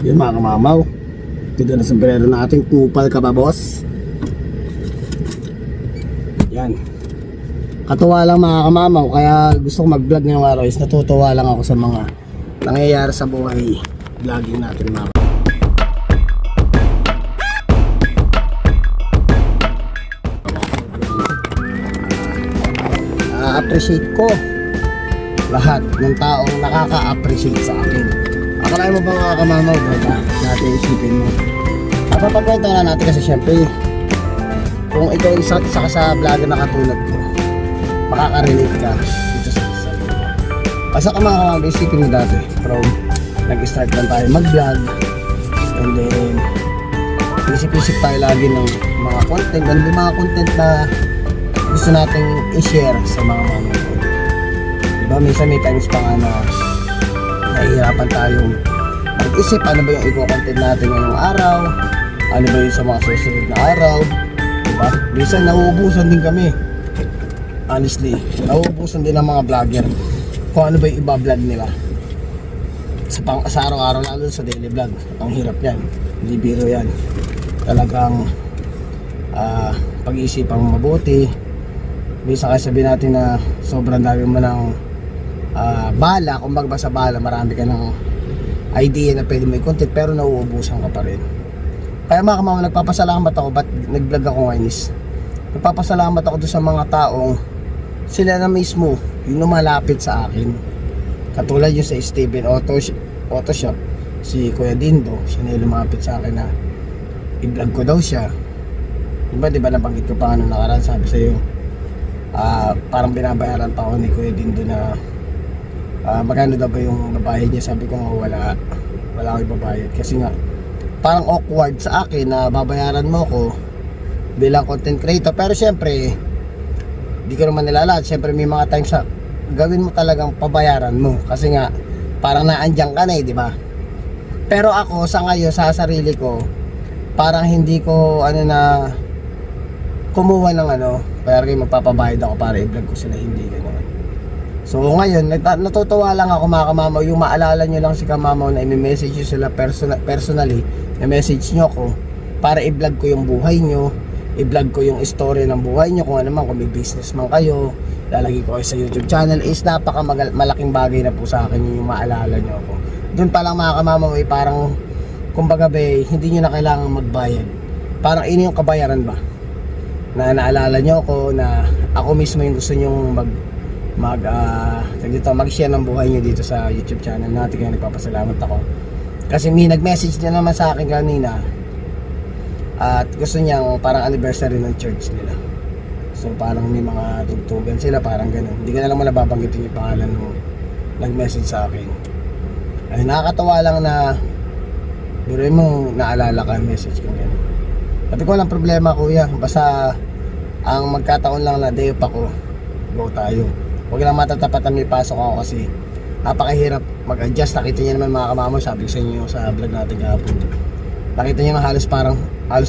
Yan mga kamamaw, dito na sombrero natin. Kupal ka pa boss. Yan, katuwa lang mga kamamaw. Kaya gusto ko mag vlog ngayong araw is natutuwa lang ako sa mga nangyayari sa buhay vlogging natin mga appreciate ko lahat ng taong nakaka-appreciate sa akin. Akalain mo ba mga kamamaw, diba? Natin isipin mo. Papapagkwento na natin kasi syempre kung ikaw isa ka sa vlogger na katulad ko, makaka-relate ka dito sa isa. Basta ka mga kamamaw, isipin mo dati from nag-start lang tayo mag-vlog, and then isip-isip tayo lagi ng mga content. Ano ba yung mga content na gusto nating i-share sa mga mamamaw? Diba minsan may times pa nga na nahihirapan tayong mag-isip ano ba yung i-content natin ngayong araw, ano ba yung sa mga susunod na araw, diba? Minsan nauubusan din kami, honestly, nauubusan din ng mga vlogger kung ano ba yung iba-vlog nila sa araw-araw, lalo sa daily vlog. Ang hirap yan, hindi biro yan. Talagang pag-iisipang mabuti. Minsan kasi sabihin natin na sobrang dami mo ng bala, kung magbasa bala, marami ka ng idea na pwede may content pero nauubusan ka pa rin. Kaya mga kamamaw, nagpapasalamat ako. Ba't nag-vlog ako ngayon is nagpapasalamat ako doon sa mga taong sila na mismo yung lumalapit sa akin. Katulad yung sa Steven Photoshop, si Kuya Dindo, siya na yung lumapit sa akin na i-vlog ko daw siya. Diba nabanggit ko pa nga nung nakaraan, sabi sa'yo parang binabayaran pa ako ni Kuya Dindo na magkano daw ba yung babayad niya. Sabi ko wala ako ibabayad kasi nga parang awkward sa akin na babayaran mo ko bilang content creator. Pero syempre di ko naman nilalahat, syempre may mga times sa gawin mo talagang pabayaran mo kasi nga parang naandyan ka na diba? Pero ako sa ngayon, sa sarili ko, parang hindi ko kumuha ng kaya rin magpapabayad ako para i-vlog ko sila, hindi gano'n. So ngayon, natutuwa lang ako mga kamamaw, yung maalala nyo lang si kamamaw na i-message nyo sila personally, i-message nyo ako para i-vlog ko yung buhay nyo, i-vlog ko yung story ng buhay nyo, kung ano man, kung may business man kayo, lalagay ko kayo sa YouTube channel, is malaking bagay na po sa akin yung maalala nyo ako. Doon pa lang mga kamamaw, parang kumbaga hindi nyo na kailangan magbayad. Parang ini yung kabayaran ba? Na naalala nyo ako, na ako mismo yung gusto nyong mag-share ng buhay nyo dito sa YouTube channel natin. Kaya nagpapasalamat ako kasi may nag-message niya naman sa akin kanina at gusto niyang parang anniversary ng church nila. So parang may mga tugtugan sila, parang ganun. Hindi ko na naman nababanggitin yung pangalan nung nag-message sa akin. Ay nakakatawa lang na biruin mo naalala ka message ko ganun. Sabi ko walang problema kuya, basta ang magkataon lang na day off ako, go tayo. Huwag lang matatapat na may pasok ako kasi napakahirap mag-adjust. Nakita niyo naman mga kamamaw, sabi ko sa inyo sa vlog natin kahapon. Nakita niyo na halos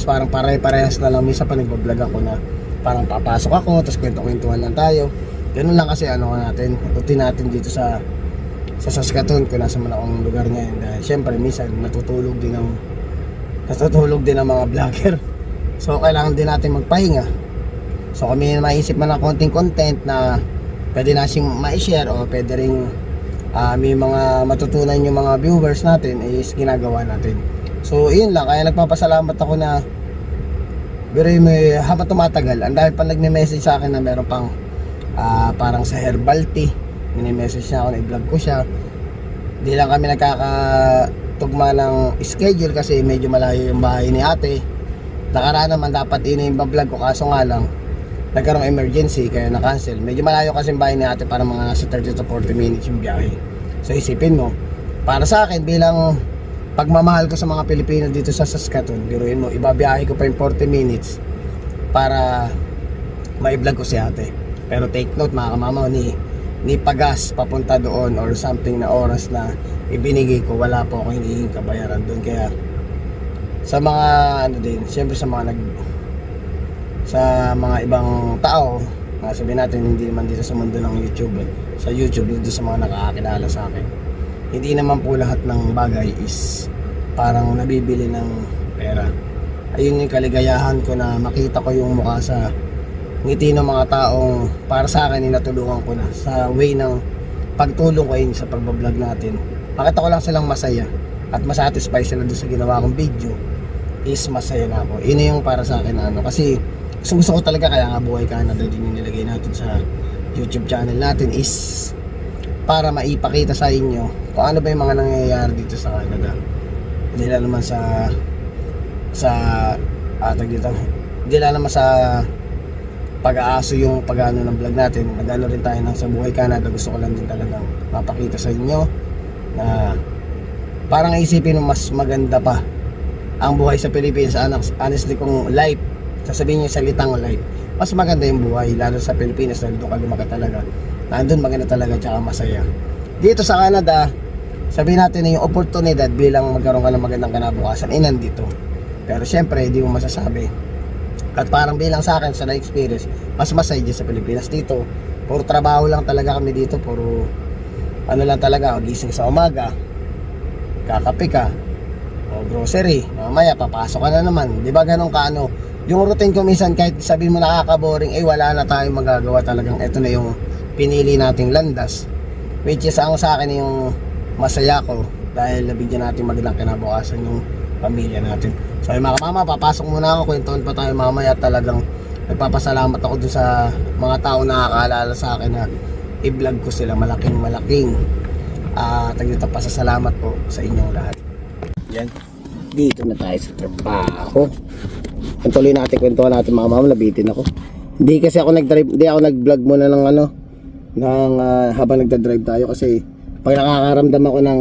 parang pare-parehas na lang. Minsan pa nagbablog ako na parang papasok ako, tapos kwento-kwentuhan lang tayo. Ganun lang kasi natin, routine natin dito sa Saskatoon, kung nasa man akong lugar ngayon. Dahil syempre minsan natutulog din ng mga vlogger. So kailangan din natin magpahinga. So kung may maisip man ng konting content na pwede na siyang ma-share o pwede rin may mga matutunan yung mga viewers natin, is ginagawa natin. So yun lang, kaya nagpapasalamat ako na habang tumatagal, ang dahil pa nagme-message sa akin na meron pang parang sa herbal tea, mini-message niya ako na i-vlog ko siya. Di lang kami nagkakatugma ng schedule kasi medyo malayo yung bahay ni ate. Nakaraan naman dapat i-vlog ko, kaso nga lang nagkaroong emergency kaya na-cancel. Medyo malayo kasi yung bahay ni ate, para mga nasa 30 to 40 minutes yung biyahe. So isipin mo, para sa akin bilang pagmamahal ko sa mga Pilipino dito sa Saskatoon, biruin mo, ibabiyahe ko pa yung 40 minutes para ma-vlog ko si ate. Pero take note mga kamamaw, ni pagas papunta doon or something na oras na ibinigay ko, wala po ako hinihing kabayaran doon. Kaya sa mga siyempre sa mga ibang tao, sabihin natin hindi naman dito sa mundo ng YouTube, sa YouTube, dito sa mga nakakakilala sa akin, hindi naman po lahat ng bagay is parang nabibili ng pera. Ayun yung kaligayahan ko na makita ko yung mukha sa ngiti ng mga taong para sa akin inatulungan ko na sa way ng pagtulong ko yun sa pagbablog natin. Makita ko lang silang masaya at masatisfy sila doon sa ginawa kong video, is masaya na ako. Yun yung para sa akin ano, kasi gusto ko talaga, kaya nga Buhay Canada din yung nilagay natin sa YouTube channel natin, is para maipakita sa inyo kung ano ba yung mga nangyayari dito sa Canada. Hindi lang naman hindi lang naman sa pag-aaso yung pag-ano ng vlog natin. Nag-ano rin tayo ng sa Buhay Canada. Gusto ko lang din talagang mapakita sa inyo na parang isipin mo mas maganda pa ang buhay sa Pilipinas. Honestly, kung life, sasabihin niyo salitang life, mas maganda yung buhay lalo sa Pilipinas dahil doon ka lumaki talaga. Nandun maganda talaga tsaka masaya. Dito sa Canada, sabihin natin na yung oportunidad bilang magkaroon ka ng magandang kinabukasan ay nandito. Pero syempre, hindi mo masasabi. At parang bilang sa akin, sa na-experience, mas masaya dyan sa Pilipinas. Dito, puro trabaho lang talaga kami dito. Puro, ano lang talaga, gising sa umaga, kakape ka, o grocery, mamaya papasok ka na naman. Di ba ganun ka ano? Yung routine ko minsan, kahit sabihin mo nakaka-boring, wala na tayong magagawa talagang. Ito na yung pinili nating landas. Which is ang sa akin yung masaya ko dahil nabigyan natin magandang kinabukasan yung pamilya natin. So ay mga mama, papasok muna ako, kwentuhan pa tayo mamaya. Talagang nagpapasalamat ako dun sa mga tao na nakakaalala sa akin na i-vlog ko sila. Malaking pasasalamat po sa inyong lahat. Yan, dito na tayo sa trabaho. Kwentuhan natin mga mama, labitin ako. Hindi kasi ako nag-drive, hindi ako nag-vlog muna ng habang nagda-drive tayo kasi pag nakakaramdam ako ng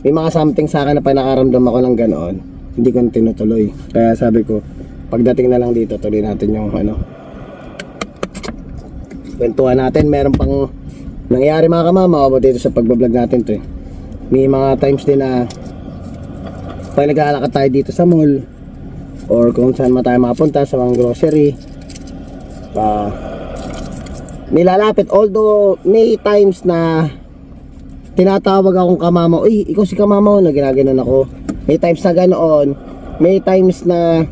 may mga something sa akin na pag nakaramdam ako ng ganoon, hindi ko na tinutuloy. Kaya sabi ko, pagdating na lang dito, tuloy natin yung kwentuhan natin. Meron pang nangyari mga kamama dito sa pagbablog natin to. May mga times din na pag naglalakad tayo dito sa mall or kung saan tayo makapunta sa mga grocery, nilalapit. Although may times na tinatawag akong kamama, uy, ikaw si kamama, na ginaganon ako. May times na ganoon. May times na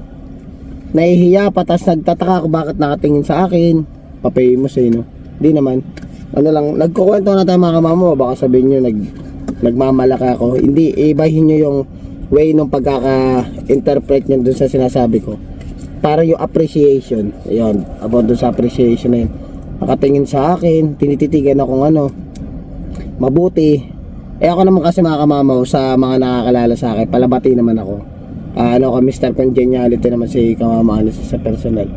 nahihiya pa, tas nagtataka ako bakit nakatingin sa akin. Papayimos no? Di naman. Ano lang, nagkukwento na tayo mga kamama, baka sabihin nyo nagmamalaka ako. Hindi, ibahin nyo yung way nung pagkaka-interpret nyo dun sa sinasabi ko. Para yung appreciation, ayun, about dun sa appreciation na yun. Nakatingin sa akin, tinititigan akong mabuti. Ako naman kasi mga kamamaw, sa mga nakakalala sa akin, palabati naman ako. Mr. Congeniality naman si kamama sa personal.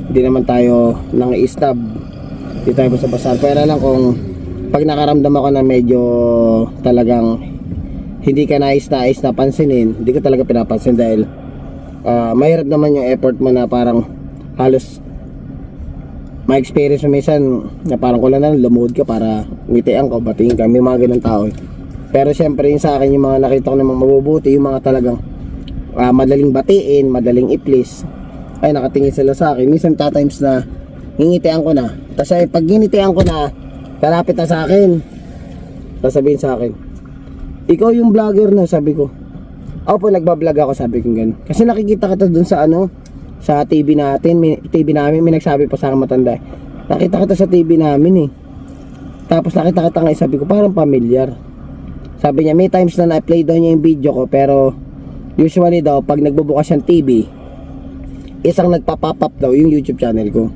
Hindi naman tayo nang i-stab. Hindi tayo basta-basta. Pero lang kung pag nakaramdam ako na medyo talagang hindi ka nais na pansinin, hindi ko talaga pinapansin dahil mahirap naman yung effort mo na parang halos ma-experience mo minsan na parang kulang na lumuhod ka para ngitian ko, batingin ka. May mga ganun tao. Pero syempre yung sa akin, yung mga nakita ko namang mabubuti, yung mga talagang madaling batiin, madaling i-please, ay nakatingin sila sa akin. Minsan times na ngingitian ko na, tapos pag ngingitian ko na, kalapit na sa akin, sasabihin sa akin, ikaw yung vlogger na, sabi ko. Ako po nagbablog ako, sabi ko ganun. Kasi nakikita kita dun sa sa TV natin, TV namin, may nagsabi pa sa akin matanda. Nakita kita sa TV namin Tapos nakita kita nga, sabi ko parang familiar. Sabi niya may times na na-play daw niya yung video ko, pero usually daw pag nagbubukas yung TV, isang nagpa-pop up daw yung YouTube channel ko.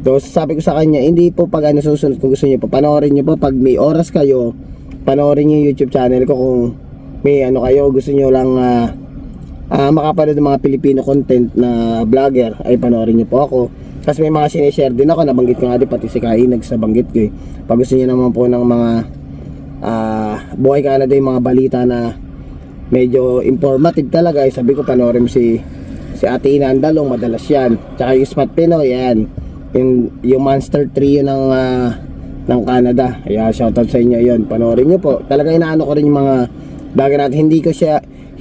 So sabi ko sa kanya, hindi po pag susunod, kung gusto niyo po, panoorin niyo po pag may oras kayo, panoorin niyo yung YouTube channel ko. Kung may kayo, gusto niyo lang makapanood ng mga Pilipino content na vlogger, ay panoorin niyo po ako. Kasi may mga sinishare din ako, nabanggit ko nga din, pati si Kainag sa banggit ko Pag gusto niyo naman po ng mga Buhay Canada, yung mga balita na medyo informative talaga, sabi ko panoorin mo si Ate Ina Andalong, madalas yan. Tsaka yung Smart Pinoy, yan. Yung Monster Trio ng Canada. Kaya shoutout sa inyo yun. Panoorin nyo po. Talaga inaano ko rin yung mga bagay natin.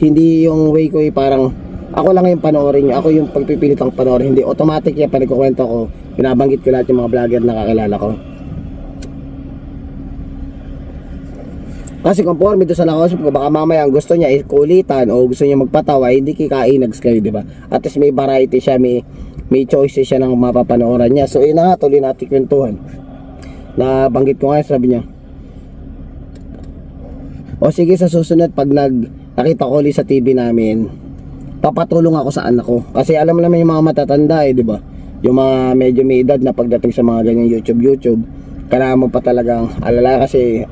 Hindi yung way ko parang ako lang yung panoorin nyo. Ako yung pagpipilitang panoorin. Hindi automatic yan. Panigkukwento ko, binabanggit ko lahat yung mga vlogger na kakilala ko. Kasi conforme doon sa nakausap ko, baka mamaya ang gusto niya kulitan o gusto niya magpatawa, hindi kikainags kayo, di ba? At least may variety siya, may choices siya ng mapapanooran niya. So yun na nga, tuloy natin kwentuhan. Nabanggit ko nga, sabi niya, o sige, sa susunod pag nakita ko ulit sa TV namin, papatulong ako sa anak ko. Kasi alam mo naman yung mga matatanda di ba? Yung mga medyo may edad na pagdating sa mga ganyan YouTube, kailangan mo pa talagang alala kasi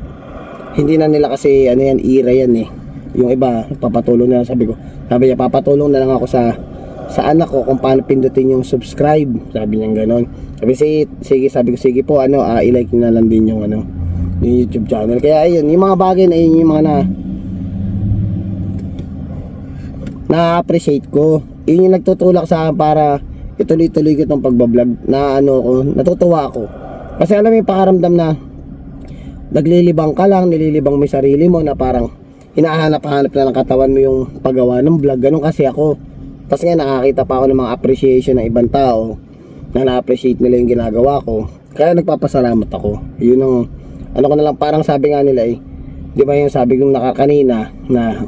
hindi na nila kasi ano yan, era yan yung iba papatulong na, sabi niya papatulong na lang ako sa anak ko kung paano pindutin yung subscribe, sabi niya gano'n. Sige, sabi ko sige po, i-like na lang din yung yung YouTube channel. Kaya ayun, yung mga bagay na yun, yung mga na-appreciate ko, yun yung nagtutulak sa akin para ituloy-tuloy ko itong pagbablog na natutuwa ako. Kasi alam mo yung pakaramdam na naglilibang ka lang, nililibang mo yung sarili mo na parang hinahanap-hanap na ng katawan mo yung paggawa ng vlog. Ganun kasi ako. Tapos nga nakakita pa ako ng mga appreciation ng ibang tao na na-appreciate nila yung ginagawa ko. Kaya nagpapasalamat ako. Yun ang ko na lang, parang sabi nga nila di ba yung sabi kong nakakanina na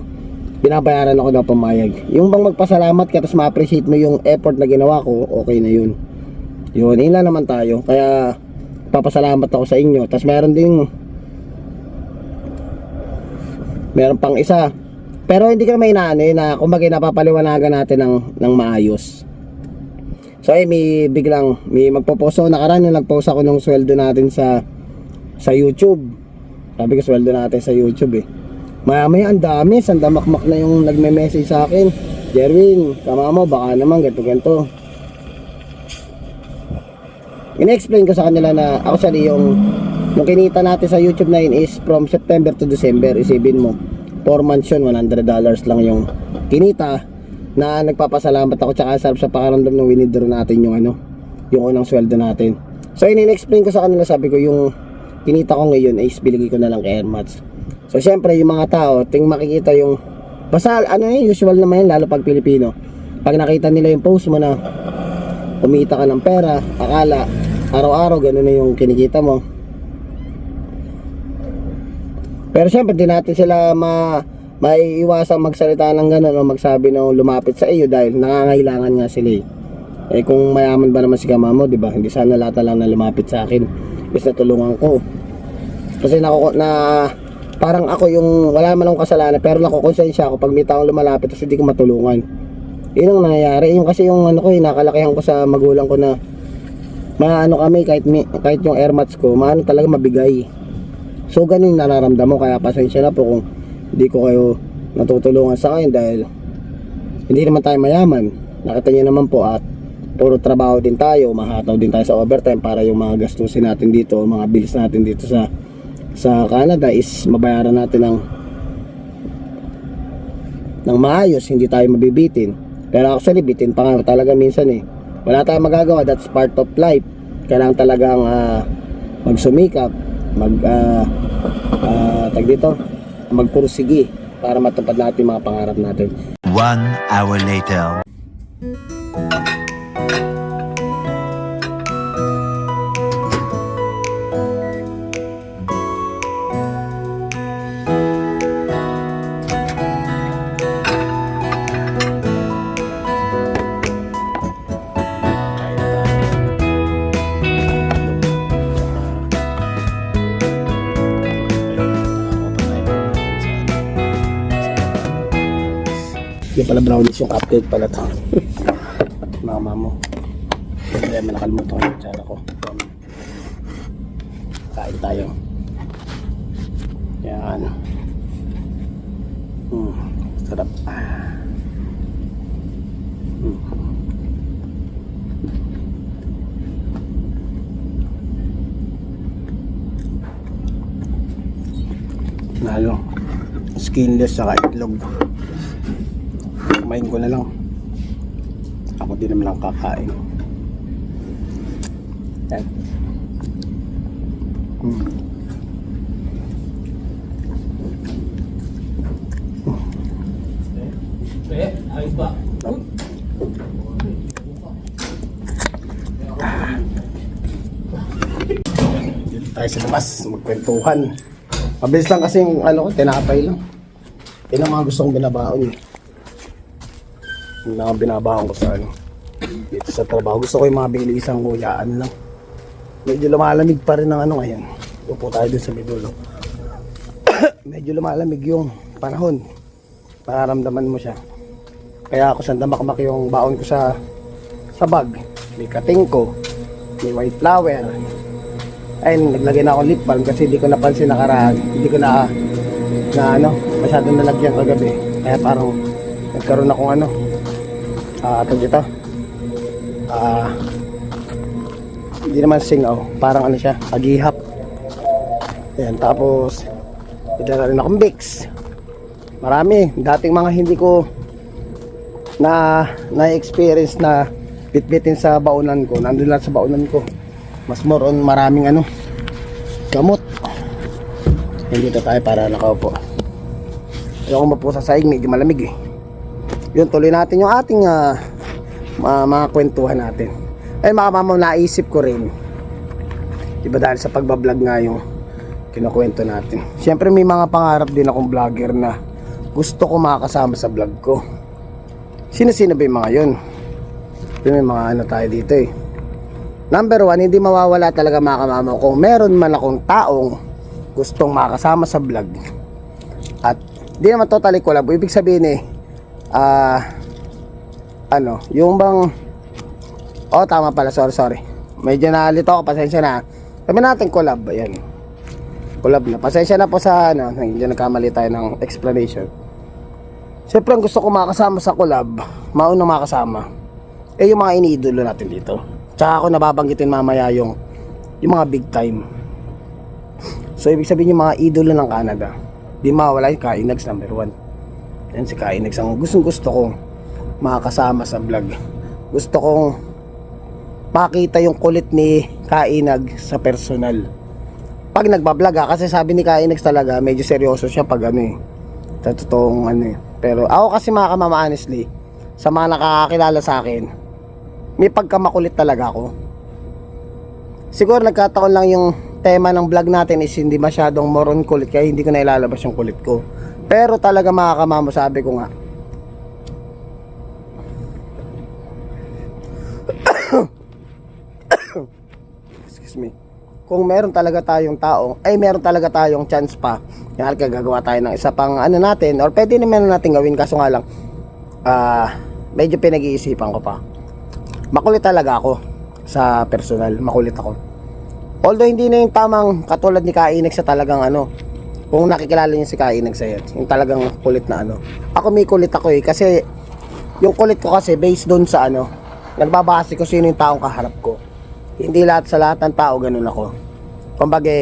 binabayaran ako ng pamayag. Yung bang magpasalamat ka tapos ma-appreciate mo yung effort na ginawa ko, okay na yun. Yun lang naman tayo. Kaya papasalamat ako sa inyo. Tapos meron pang isa, pero hindi ko na may na kumbaga napapaliwanagan natin ng maayos. So may magpo-post ako nakaraan yung nag-post ako ng sweldo natin sa YouTube. Sabi ko sweldo natin sa YouTube Maya ang dami, sandamakmak na yung nagme-message sa akin. Jerwin, tama mo, baka naman ganito. Ina-explain ko sa kanila na actually yung kinita natin sa YouTube na yun is from September to December. Isipin mo 4 months yun, $100 lang yung kinita, na nagpapasalamat ako tsaka sarap sa pakaramdam ng winidraw natin yung unang sweldo natin. So in-explain ko sa kanila, sabi ko yung kinita ko ngayon is binigay ko na lang kay Airmats. So syempre yung mga tao makikita yung basta usual naman yun, lalo pag Pilipino, pag nakita nila yung post mo na kumita ka ng pera, akala araw-araw ganun na yung kinikita mo. Pero syempre di natin sila maiiwasang magsalita ng gano'n o magsabi na lumapit sa iyo dahil nangangailangan nga sila kung mayaman ba naman si kamamo, di ba? Hindi sana lahat lang na lumapit sa akin is natulungan ko. Kasi parang ako yung wala man akong kasalanan pero nakukonsensya ako pag may taong lumalapit tapos hindi ko matulungan. Yun ang nangyayari. Yung kasi yung nakalakihan ko sa magulang ko na kami kahit yung Airmats ko talaga mabigay. So ganun yung nararamdaman mo, kaya pasensya na po kung hindi ko kayo natutulungan sa akin dahil hindi naman tayo mayaman. Nakita niyo naman po at puro trabaho din tayo, mahataw din tayo sa overtime para yung mga gastusin natin dito, mga bills natin dito sa Canada is mabayaran natin ng maayos, hindi tayo mabibitin. Pero actually bitin pa nga talaga minsan wala tayong magagawa, that's part of life. Kailangan talagang magsumikap, magpursigi para matupad natin mga pangarap natin. 1 hour later. Yung pala brownies, yung cupcake pala to. Mama mo. Kaya nakalimutan ko yung tsara ko. Kain tayo. Yan. Sarap. Nalo. Skinless saka itlog. Kumain ko na lang. Ako din naman lang kakain. Yan. Ayos ba? Dito tayo sa labas, magkwentuhan. Mabilis lang kasi yung ano ko, tinapay lang. Yun ang mga gusto kong binabaon eh. Yung mga binabaon ko sa ano. Dito sa trabaho. Gusto ko yung mga bilisang kuyaan lang. Medyo lumalamig pa rin ng ano ngayon. Upo tayo dun sa midulo. Medyo lumalamig yung panahon. Mararamdaman mo siya. Kaya ako sandamak-mak yung baon ko sa bag. May kating ko. May white flower. Ayun, naglagay na ako lip balm kasi hindi ko napansin nakaraan. Hindi ko na masyadong nalagyan kagabi. Kaya parang nagkaroon akong tawag dito. Hindi naman singaw. Parang ano siya, agihap. Ayan, tapos idala rin akong Vicks. Marami. Dating mga hindi ko na-experience na bitbitin sa baunan ko. Nandun lang sa baunan ko. Mas more on maraming gamot. Dito tayo para nakaupo. Ayoko mapo sa saing, medyo malamig eh. Yun, tuloy natin yung ating mga kwentuhan natin. Ay mga mamaw, naisip ko rin. Diba dahil sa pagbablog nga yung kinukwento natin. Siyempre may mga pangarap din akong vlogger na gusto ko makakasama sa vlog ko. Sino-sino ba yung mga yun? May mga tayo dito eh. Number 1, hindi mawawala talaga mga kamamaw kung meron man akong taong gustong makasama sa vlog. At di naman totally collab. Ibig sabihin yung bang tama pala, sorry. Medyo nalito ako, pasensya na. Sabi natin collab, ayan. Collab na. Pasensya na po sa hindi nagkamali tayo ng explanation. Siyempre ang gusto ko makasama sa collab, maunang makasama yung mga iniidolo natin dito. Tsaka ako nababanggitin mamaya yung mga big time. So ibig sabihin yung mga idolo ng Canada, di mawala yung Kainags number 1. Yan si Kainags ang gusto kong makakasama sa vlog. Gusto kong makita yung kulit ni Kainag sa personal. Pag nagbablog kasi sabi ni Kainags talaga medyo seryoso siya pag sa totoong Pero ako kasi mga kamama, honestly, sa mga nakakakilala sa akin, may pagkamakulit talaga ako. Siguro nagkataon lang yung tema ng vlog natin is hindi masyadong moron kulit, kaya hindi ko na ilalabas yung kulit ko. Pero talaga mga kamama, sabi ko nga, excuse me, kung meron talaga tayong meron talaga tayong chance pa, yung gagawa tayo ng isa pang natin, or pwede naman natin gawin, kaso nga lang medyo pinag-iisipan ko pa. Makulit talaga ako sa personal, makulit ako. Although hindi na yung tamang katulad ni Kainags sa talagang kung nakikilala niyo si Kainags sa yung talagang kulit na Ako may kulit ako kasi yung kulit ko kasi based doon sa nagbabase ko sino yung taong kaharap ko. Hindi lahat sa lahat ng tao ganun ako. Kumbaga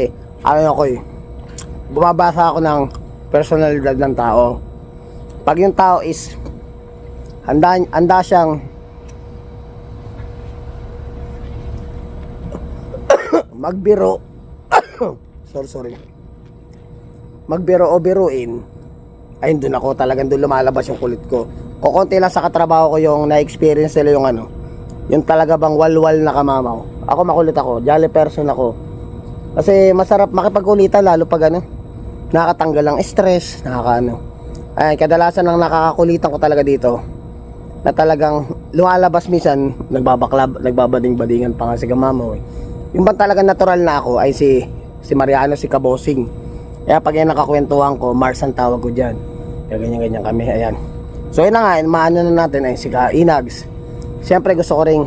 bumabasa ako ng personalidad ng tao. Pag yung tao is handa siyang magbiro magbiro o biruin, ay doon ako talagang doon lumalabas yung kulit ko. O konti lang sa katrabaho ko yung na-experience nila yung talaga bang walwal na kamamaw. Ako makulit ako, jolly person ako. Kasi masarap makipagkulitan lalo pag nakakatanggal ng stress, ay kadalasan ang nakakakulitan ko talaga dito na talagang lumalabas minsan, nagbabading-badingan pa nga si kamamaw Yung bang talaga natural na ako ay si Mariano, si Kabosing. Kaya pag yung nakakwentuhan ko, Mars ang tawag ko dyan. Kaya ganyan-ganyan kami, ayan. So yun na nga, maano na natin ay si Kainags. Siyempre gusto ko ring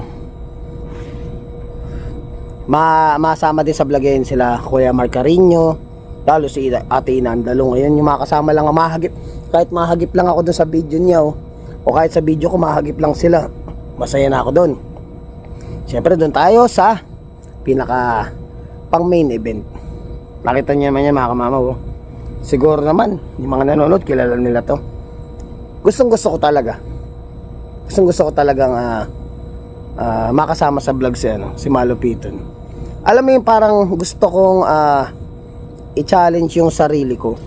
masama din sa vlogin sila Kuya Mark Carino, lalo si Ate Ina Andalong. Ngayon yung makasama lang, kahit mahagip lang ako dun sa video niya o kahit sa video ko mahagip lang sila, masaya na ako dun. Siyempre dun tayo sa pinaka pang main event. Nakita niyo naman yan mga kamamaw. Siguro naman yung mga nanonood kilala nila to. Gustong gusto ko talagang makasama sa vlog si Malupiton. Alam mo yung parang gusto kong i-challenge yung sarili ko.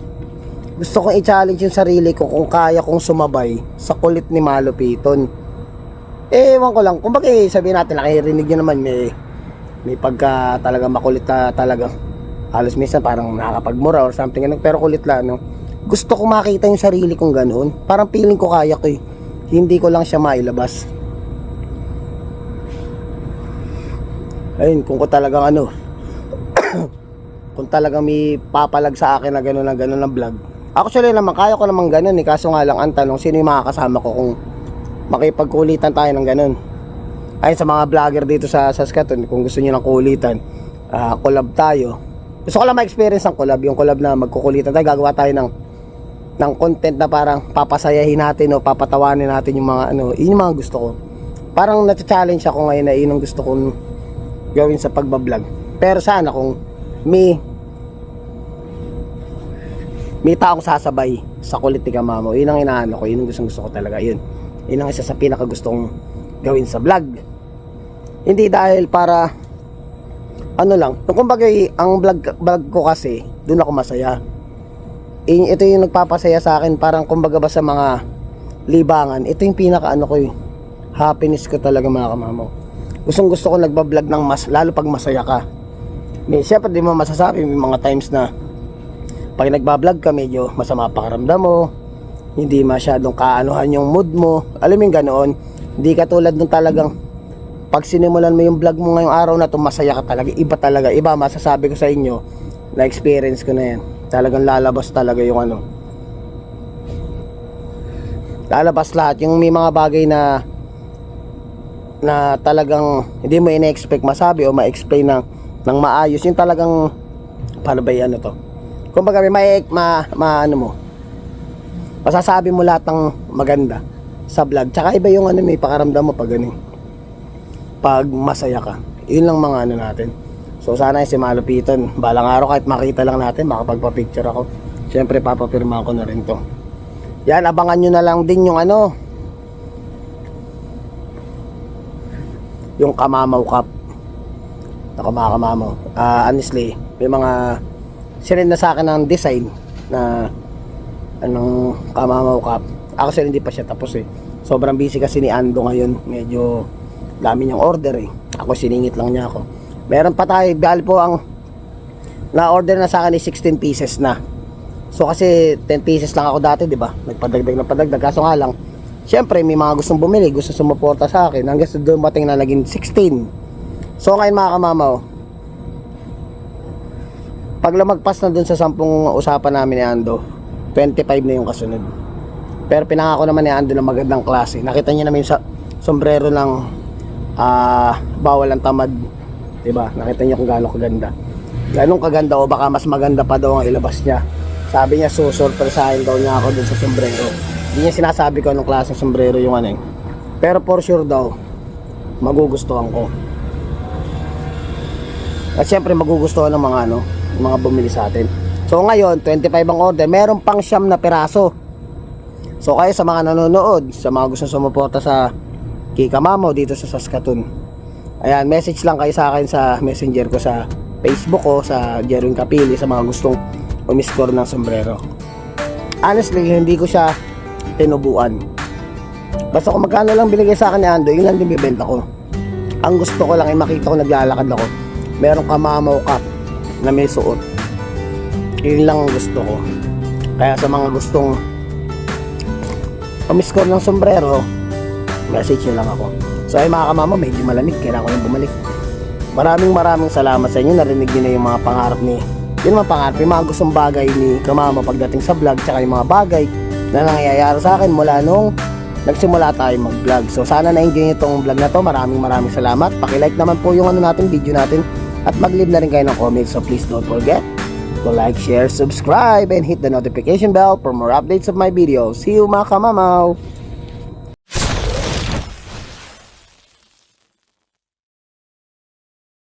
Gusto kong i-challenge yung sarili ko kung kaya kong sumabay sa kulit ni Malupiton. Ewan ko lang, kumbaga sabihin natin, nakirinig nyo naman may pagka talaga makulit na talaga Halos minsan parang nakakapagmura or something ganun, pero kulit lang, no? Gusto ko makita yung sarili kong ganoon. Parang feeling ko kaya ko eh. Hindi ko lang siya mailabas. Ayun, kung ko talagang ano, kung talagang may papalag sa akin na gano'n na vlog. Actually naman, kaya ko naman gano'n eh. Kaso nga lang, ang tanong, sino yung makakasama ko kung makipagkulitan tayo ng gano'n? Ayun, sa mga vlogger dito sa Saskatoon, kung gusto niyo ng kulitan, collab tayo. Gusto ko lang ma-experience ang collab. Yung collab na magkukulitan tayo, gagawa tayo ng content na parang papasayahin natin o papatawanin natin yung mga ano. Yun yung mga gusto ko. Parang na-challenge ako ngayon na yun ang gusto kong gawin sa pagbablog. Pero sana kung may taong sasabay sa kulit ni Kamamo, yun ang inaano ko, yun ang gusto ko talaga, yun ang isa sa pinaka gustong gawin sa vlog. Hindi dahil para ano lang, kumbaga ang vlog ko kasi doon ako masaya. Ito yung nagpapasaya sa akin, parang kumbaga ba sa mga libangan, ito yung pinaka ano ko, happiness ko talaga mga Kamamo. Gusto ko nagbablog ng lalo pag masaya ka. Siyempre di mo masasabi, may mga times na pag nagbablog ka medyo masama pakiramdam mo, hindi masyadong kaanuhan yung mood mo, alam mo yung ganoon. Hindi katulad nung talagang pag sinimulan mo yung vlog mo ngayong araw na to, masaya ka talaga, iba masasabi ko sa inyo, na experience ko na yan. Talagang lalabas talaga yung ano, lalabas lahat yung may mga bagay na talagang hindi mo ina-expect masabi o ma-explain ng maayos. Yung talagang paano ba yan to? Kumbaga may ano mo, masasabi mo lahat ng maganda sa vlog. Tsaka iba yung ano, may pakaramdam mo pag ganun, pag masaya ka. Yun lang mga ano natin. So sana si Malupiton, balang araw kahit makita lang natin, makapagpa-picture ako. Siyempre papapirma ko na rin to. Yan, abangan nyo na lang din yung ano, yung Kamamaw Cup. Ako mga Kamamaw, honestly, may mga sinend na sa akin ng design na anong Kamamaw Cup. Actually hindi pa siya tapos eh. Sobrang busy kasi ni Ando ngayon, medyo dami niyang order eh. Ako siningit lang niya ako. Meron pa tayo, dahil po ang na-order na sa akin is 16 pieces na. So kasi 10 pieces lang ako dati, di ba? Nagpadagdag. Kaso nga lang, syempre may mga gustong bumili, gusto sumuporta sa akin. Hanggang sa dumating na naging 16. So ngayon mga Kamamaw, pag lumagpas na dun sa 10 usapan namin ni Ando, 25 na yung kasunod. Pero pinangako naman ni Ando na magandang klase. Nakita niyo naman yung sombrero ng bawal ang tamad, diba? Nakita niyo kung gaano kaganda. Ganong kaganda o baka mas maganda pa daw ang ilabas niya. Sabi niya susurpresahin daw niya ako dun sa sombrero. Hindi niya sinasabi ko anong klase ng sombrero yung ano eh. Pero for sure daw magugustuhan ko. At syempre magugustuhan ng mga ano, mga bumili sa atin. So ngayon 25 ang order, meron pang 9 na piraso. So kayo sa mga nanonood, sa mga gusto sumuporta sa Kamamaw dito sa Saskatoon, ayan, message lang kayo sa akin sa messenger ko sa Facebook ko, sa Jerwin Kapili, sa mga gustong umiscore ng sombrero. Honestly, hindi ko siya tinubuan. Basta kung magkano lang binigay sa akin ni Ando, yun lang din bibenta ko. Ang gusto ko lang ay makita ko naglalakad ako, merong Kamamaw Cup na may suot. Yun lang ang gusto ko. Kaya sa mga gustong umiscore ng sombrero, message nyo lang ako. So ay mga Kamamaw, medyo malamig, kailangan ko nang bumalik. Maraming salamat sa inyo. Narinig nyo na yung mga pangarap ni, yun mga pangarap, yung mga gustong bagay ni Kamamaw pagdating sa vlog, tsaka yung mga bagay na nangyayari sa akin mula nung nagsimula tayo mag vlog. So sana na-enjoy nyo itong vlog na to. Maraming salamat. Pakilike naman po yung ano natin, video natin, at mag-leave na rin kayo ng comment. So please don't forget to like, share, subscribe, and hit the notification bell for more updates of my videos. See you mga Kamamaw!